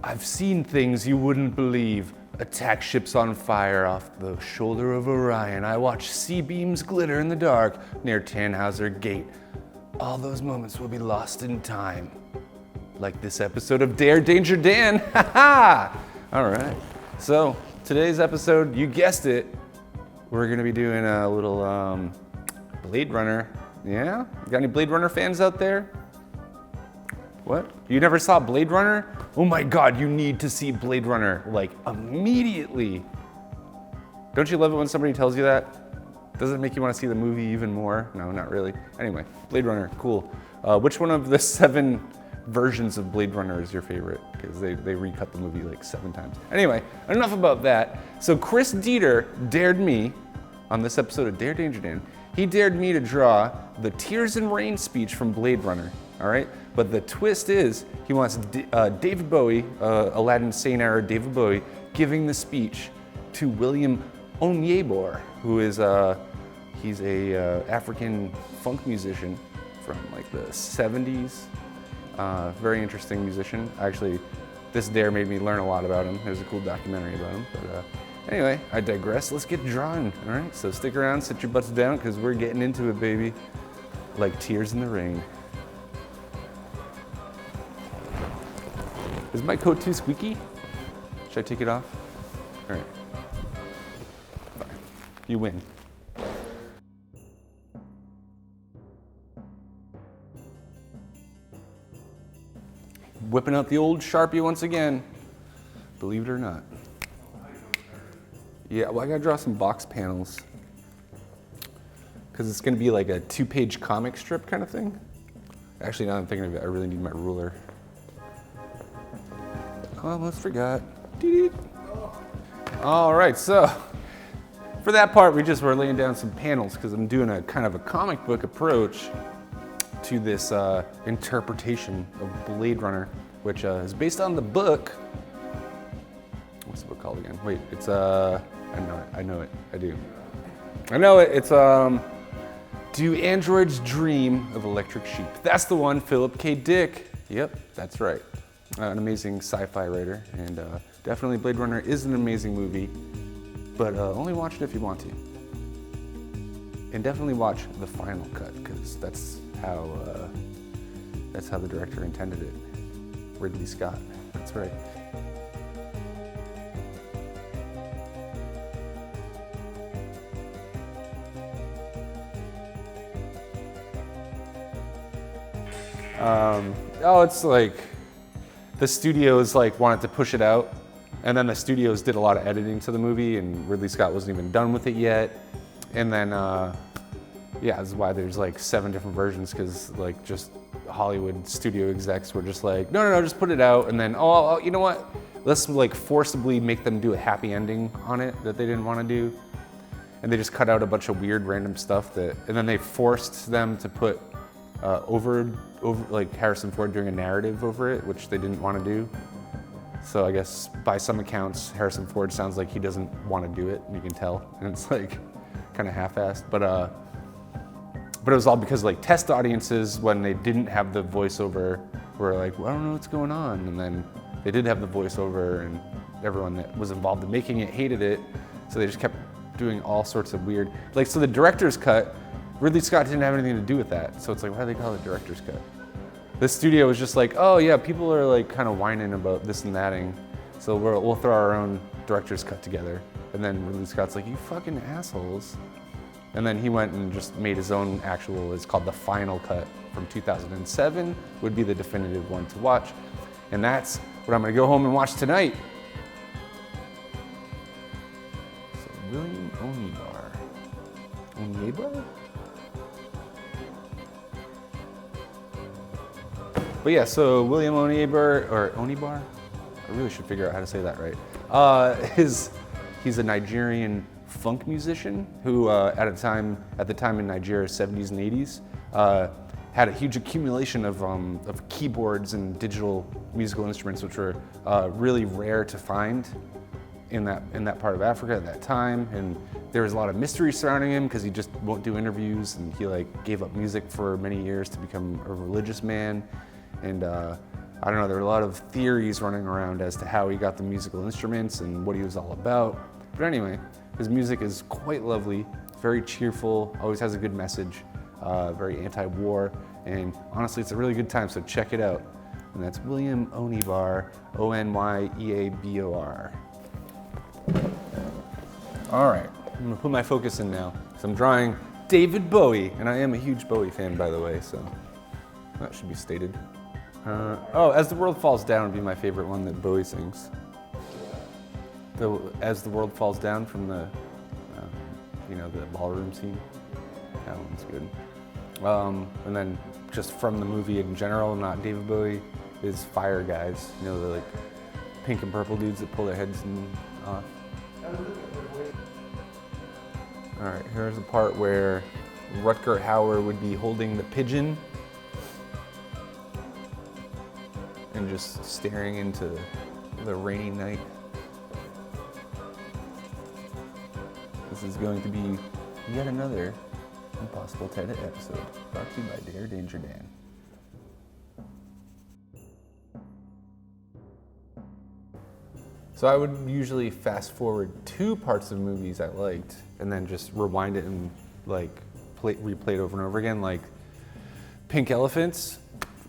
I've seen things you wouldn't believe. Attack ships on fire off the shoulder of Orion. I watch sea beams glitter in the dark near Tannhauser Gate. All those moments will be lost in time. Like this episode of Dare Danger Dan. Ha ha! All right. So today's episode, you guessed it, we're gonna be doing a little Blade Runner. Yeah? Got any Blade Runner fans out there? What? You never saw Blade Runner? Oh my God, you need to see Blade Runner, like, immediately. Don't you love it when somebody tells you that? Doesn't it make you want to see the movie even more? No, not really. Anyway, Blade Runner, cool. Which one of the 7 versions of Blade Runner is your favorite? Because they recut the movie like 7 times. Anyway, enough about that. So Chris Dieter dared me, on this episode of Dare Danger Dan, he dared me to draw the Tears and Rain speech from Blade Runner, all right? But the twist is, he wants David Bowie, Aladdin Sane era David Bowie, giving the speech to William Onyeabor, who is he's a African funk musician from like the 70s. Very interesting musician. Actually, this dare made me learn a lot about him. There's a cool documentary about him. But anyway, I digress. Let's get drawing, all right? So stick around, sit your butts down, because we're getting into it, baby. Like tears in the rain. Is my coat too squeaky? Should I take it off? All right. Fine. You win. Whipping out the old Sharpie once again. Believe it or not. Yeah, well, I gotta draw some box panels. Because it's gonna be like a 2-page comic strip kind of thing. Actually, now that I'm thinking of it, I really need my ruler. Oh, I almost forgot. All right, so for that part, we just were laying down some panels because I'm doing a kind of a comic book approach to this interpretation of Blade Runner, which is based on the book. What's the book called again? Wait, it's I know it, I do. I know it, it's Do Androids Dream of Electric Sheep? That's the one, Philip K. Dick. Yep, that's right. An amazing sci-fi writer, and definitely Blade Runner is an amazing movie, but only watch it if you want to. And definitely watch the final cut, because that's how the director intended it. Ridley Scott, that's right. It's like, the studios like wanted to push it out, and then the studios did a lot of editing to the movie, and Ridley Scott wasn't even done with it yet. And then, yeah, this is why there's like 7 different versions, because like just Hollywood studio execs were just like, no, just put it out, and then, oh, you know what? Let's like forcibly make them do a happy ending on it that they didn't want to do. And they just cut out a bunch of weird random stuff and then they forced them to put over like Harrison Ford doing a narrative over it, which they didn't want to do. So I guess by some accounts, Harrison Ford sounds like he doesn't want to do it, and you can tell, and it's like kind of half-assed. But it was all because like test audiences, when they didn't have the voiceover, were like, well, I don't know what's going on, and then they did have the voiceover, and everyone that was involved in making it hated it, so they just kept doing all sorts of weird, like, so the director's cut, Ridley Scott didn't have anything to do with that, so it's like, why do they call it director's cut? The studio was just like, oh yeah, people are like kind of whining about this and thatting, so we'll throw our own director's cut together. And then Ridley Scott's like, you fucking assholes. And then he went and just made his own actual, it's called the final cut from 2007, would be the definitive one to watch. And that's what I'm gonna go home and watch tonight. So William Onyeabor? But yeah, so William Onyeabor, or Onyeabor? I really should figure out how to say that right. He's a Nigerian funk musician who at the time in Nigeria, 70s and 80s, had a huge accumulation of keyboards and digital musical instruments, which were really rare to find in that part of Africa at that time. And there was a lot of mystery surrounding him because he just won't do interviews, and he like gave up music for many years to become a religious man. And I don't know, there are a lot of theories running around as to how he got the musical instruments and what he was all about. But anyway, his music is quite lovely, very cheerful, always has a good message, very anti-war, and honestly, it's a really good time, so check it out. And that's William Onyebor, Onyeabor. All right, I'm gonna put my focus in now, because I'm drawing David Bowie, and I am a huge Bowie fan, by the way, so that should be stated. As the World Falls Down would be my favorite one that Bowie sings. As the World Falls Down from the, the ballroom scene. That one's good. And then just from the movie in general, not David Bowie, is Fire Guys. You know, the like pink and purple dudes that pull their heads off. All right, here's the part where Rutger Hauer would be holding the pigeon and just staring into the rainy night. This is going to be yet another Impossible Tight episode, brought to you by Dare Danger Dan. So I would usually fast forward 2 parts of movies I liked and then just rewind it and like replay it over and over again, like Pink Elephants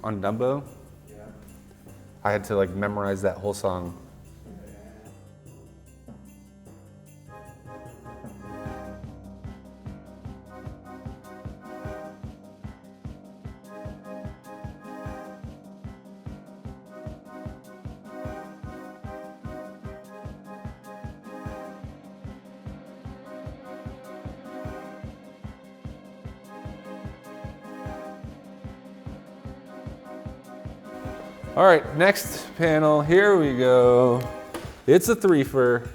on Dumbo. Yeah. I had to like memorize that whole song. All right, next panel, here we go. It's a threefer.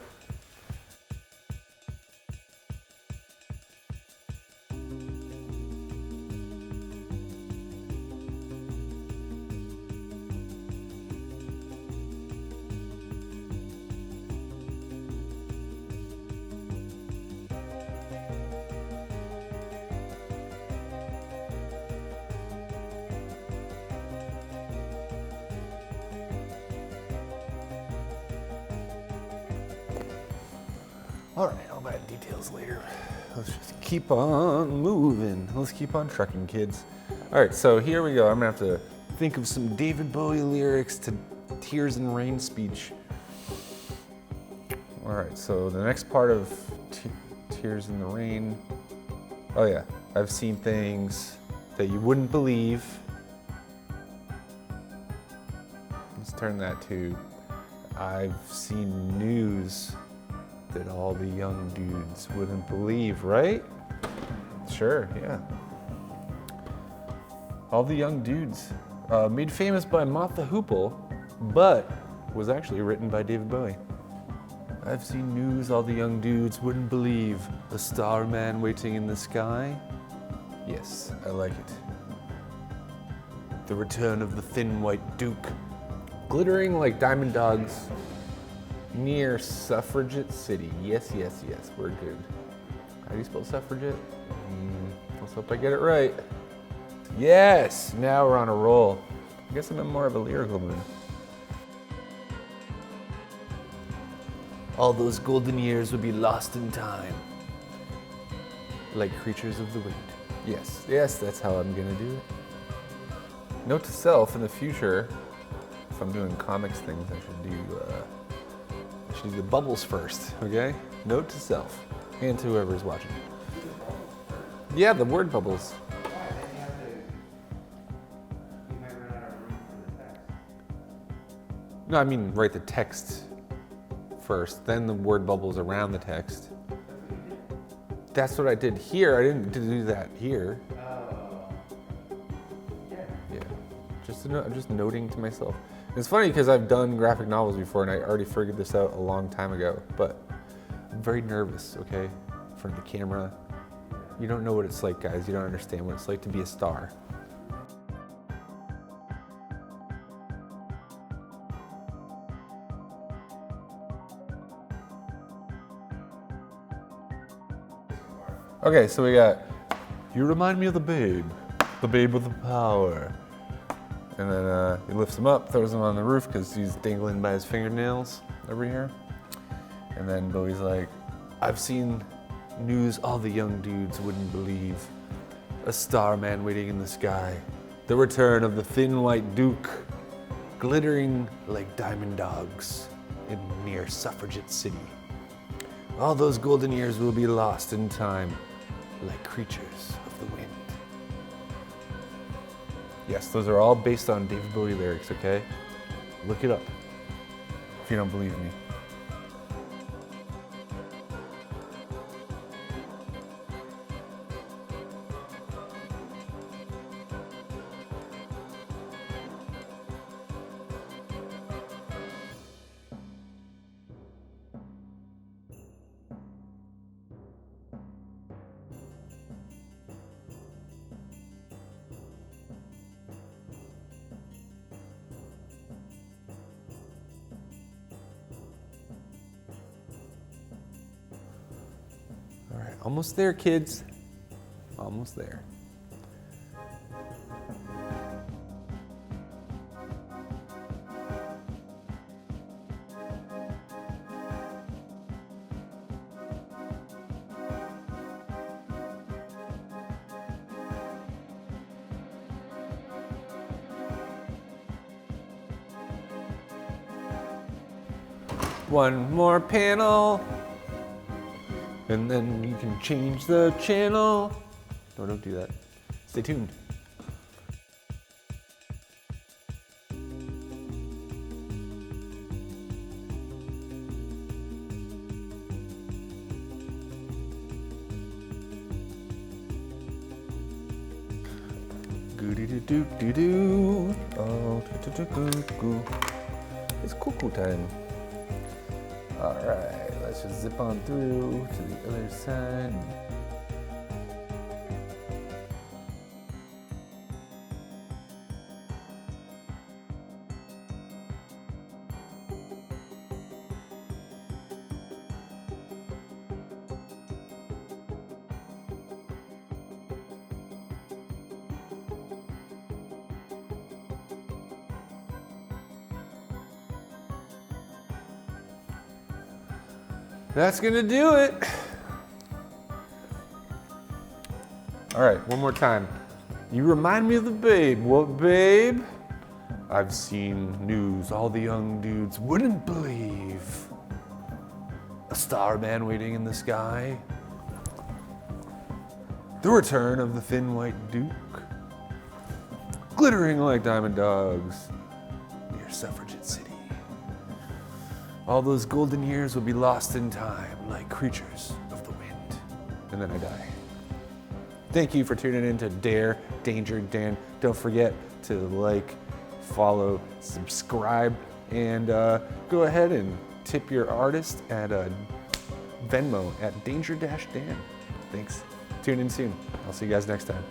All right, all that details later. Let's just keep on moving. Let's keep on trucking, kids. All right, so here we go. I'm gonna have to think of some David Bowie lyrics to Tears in Rain speech. All right, so the next part of Tears in the Rain. Oh yeah, I've seen things that you wouldn't believe. Let's turn that to, I've seen news that all the young dudes wouldn't believe, right? Sure, yeah. All the young dudes, made famous by Martha Hoople, but was actually written by David Bowie. I've seen news all the young dudes wouldn't believe. A starman waiting in the sky? Yes, I like it. The return of the thin white duke. Glittering like diamond dogs near Suffragette City. Yes, yes, yes, we're good. How do you spell suffragette? Let's hope I get it right. Yes, now we're on a roll. I guess I'm in more of a lyrical mood. All those golden years would be lost in time, like creatures of the wind. Yes, yes, that's how I'm gonna do it. Note to self, in the future, if I'm doing comics things, I should do the bubbles first, okay? Note to self, and to whoever's watching. Yeah, the word bubbles. No, I mean write the text first, then the word bubbles around the text. That's what I did here. I didn't do that here. Yeah, just noting to myself. It's funny because I've done graphic novels before and I already figured this out a long time ago, but I'm very nervous, okay? In front of the camera. You don't know what it's like, guys. You don't understand what it's like to be a star. Okay, so we got, you remind me of the babe with the power. And then he lifts him up, throws him on the roof because he's dangling by his fingernails over here. And then Bowie's like, I've seen news all the young dudes wouldn't believe. A starman waiting in the sky. The return of the thin white duke, glittering like diamond dogs in near Suffragette City. All those golden years will be lost in time, like creatures of the wind. Yes, those are all based on David Bowie lyrics, okay? Look it up if you don't believe me. All right, almost there, kids. Almost there. One more panel. And then you can change the channel. No, don't do that. Stay tuned. Goo-doo-doo-doo-doo. Oh, goo-goo-goo. It's cuckoo time. All right, let's just zip on through to the other side. That's gonna do it. All right, one more time. You remind me of the babe. What babe? I've seen news all the young dudes wouldn't believe. A starman waiting in the sky. The return of the thin white duke. Glittering like diamond dogs near Suffragette City. All those golden years will be lost in time like creatures of the wind. And then I die. Thank you for tuning in to Dare, Danger, Dan. Don't forget to like, follow, subscribe, and go ahead and tip your artist at Venmo at Danger-Dan. Thanks. Tune in soon. I'll see you guys next time.